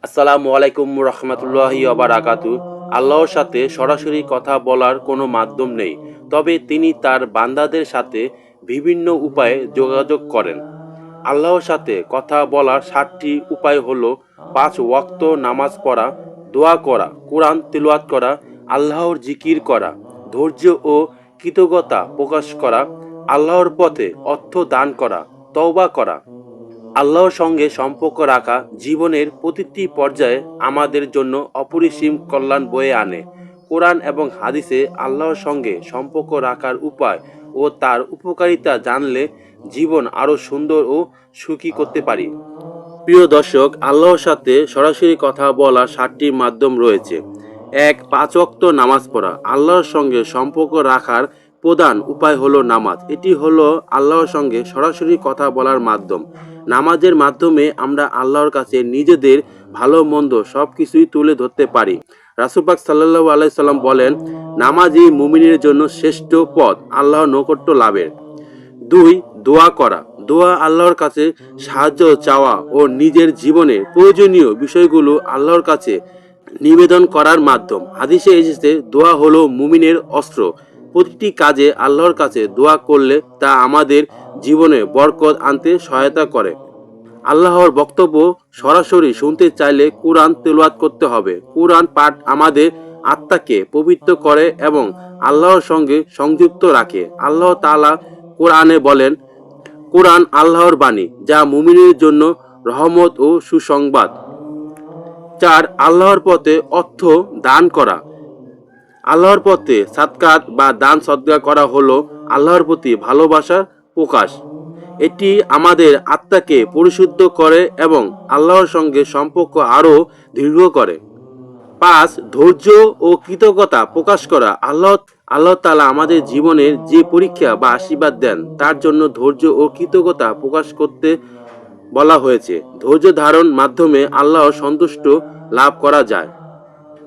আসসালামু আলাইকুম রহমতুল্লাহি ওয়া বারাকাতু। আল্লাহর সাথে সরাসরি কথা বলার কোনো মাধ্যম নেই, তবে তিনি তার বান্দাদের সাথে বিভিন্ন উপায়ে যোগাযোগ করেন। আল্লাহর সাথে কথা বলার 7টি উপায় হলো 5 ওয়াক্ত নামাজ পড়া, দোয়া করা, কোরআন তিলাওয়াত করা, আল্লাহর জিকির করা, ধৈর্য ও কৃতজ্ঞতা প্রকাশ করা, আল্লাহর পথে অর্থ দান করা, তওবা করা। আল্লাহর সঙ্গে সম্পর্ক রাখা জীবনের প্রতিটি পর্যায়ে আমাদের জন্য অপরিসীম কল্যাণ বয়ে আনে। কোরআন এবং হাদিসে আল্লাহর সঙ্গে সম্পর্ক রাখার উপায় ও তার উপকারিতা জানলে জীবন আরও সুন্দর ও সুখী করতে পারি। প্রিয় দর্শক, আল্লাহর সাথে সরাসরি কথা বলার 7টি মাধ্যম রয়েছে। 1. 5 ওয়াক্ত নামাজ পড়া। আল্লাহর সঙ্গে সম্পর্ক রাখার প্রধান উপায় হলো নামাজ। এটি হলো আল্লাহর সঙ্গে সরাসরি কথা বলার মাধ্যম। নামাজের মাধ্যমে আমরা আল্লাহর কাছে নিজেদের ভালো মন্দ সব কিছুই তুলে ধরতে পারি। রাসূল পাক সাল্লাল্লাহু আলাইহি সাল্লাম বলেন, নামাজই মুমিনের জন্য শ্রেষ্ঠ পথ আল্লাহর নৈকট্য লাভের। 2. দোয়া করা। দোয়া আল্লাহর কাছে সাহায্য চাওয়া ও নিজের জীবনের প্রয়োজনীয় বিষয়গুলো আল্লাহর কাছে নিবেদন করার মাধ্যম। হাদিসে এসেছে, দোয়া হলো মুমিনের অস্ত্র। প্রতিটি কাজে আল্লাহর কাছে দোয়া করলে তা আমাদের জীবনে বরকত আনতে সহায়তা করে। আল্লাহর বক্তব্য সরাসরি শুনতে চাইলে কোরআন তেলাওয়াত করতে হবে। কোরআন পাঠ আমাদের আত্মাকে পবিত্র করে এবং আল্লাহর সঙ্গে সংযুক্ত রাখে। আল্লাহ তাআলা কোরআনে বলেন, কোরআন আল্লাহর বাণী, যা মুমিনের জন্য রহমত ও সুসংবাদ। 4. আল্লাহর পথে অর্থ দান করা। আল্লাহর পথে সাদকাত বা দান সদকা করা হলো আল্লাহর প্রতি ভালোবাসার প্রকাশ। এটি আমাদের আত্মাকে পরিশুদ্ধ করে এবং আল্লাহর সঙ্গে সম্পর্ক আরও দৃঢ় করে। 5. ধৈর্য ও কৃতজ্ঞতা প্রকাশ করা। আল্লাহ তাআলা আমাদের জীবনের যে পরীক্ষা বা আশীর্বাদ দেন, তার জন্য ধৈর্য ও কৃতজ্ঞতা প্রকাশ করতে বলা হয়েছে। ধৈর্য ধারণ মাধ্যমে আল্লাহর সন্তুষ্ট লাভ করা যায়।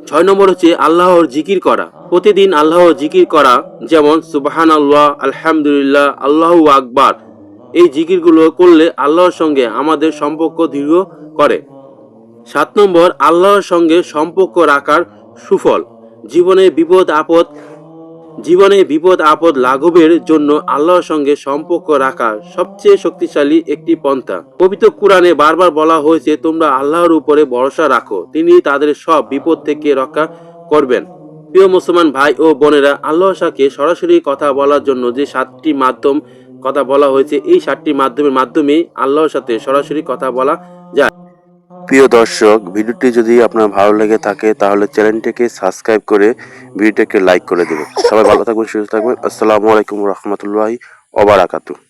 6 নম্বর হচ্ছে আল্লাহর জিকির করা। প্রতিদিন আল্লাহর জিকির করা, যেমন সুবহানাল্লাহ, আলহামদুলিল্লাহ, আল্লাহু আকবার। এই জিকিরগুলো করলে আল্লাহর সঙ্গে আমাদের সম্পর্ক দৃঢ় করে। 7 নম্বর আল্লাহর সঙ্গে সম্পর্ক রাখার সুফল। জীবনে বিপদ আপদ লাঘবের জন্য আল্লাহর সঙ্গে সম্পর্ক রাখা সবচেয়ে শক্তিশালী একটি পন্থা। পবিত্র কোরআনে বারবার বলা হয়েছে, তোমরা আল্লাহর উপরে ভরসা রাখো, তিনি তাদের সব বিপদ থেকে রক্ষা করবেন। প্রিয় মুসলমান ভাই ও বোনেরা, আল্লাহর সাথে সরাসরি কথা বলার জন্য যে 7টি মাধ্যম কথা বলা হয়েছে, এই 7টি মাধ্যমে আল্লাহর সাথে সরাসরি কথা বলা যায়। প্রিয় দর্শক, ভিডিওটি যদি আপনার ভালো লেগে থাকে তাহলে চ্যানেলটিকে সাবস্ক্রাইব করে ভিডিওটিকে লাইক করে দেবেন। সবাই ভালো থাকবেন, সুস্থ থাকবেন। আসসালামু আলাইকুম রহমতুল্লাহি ওয়া বারাকাতুহু।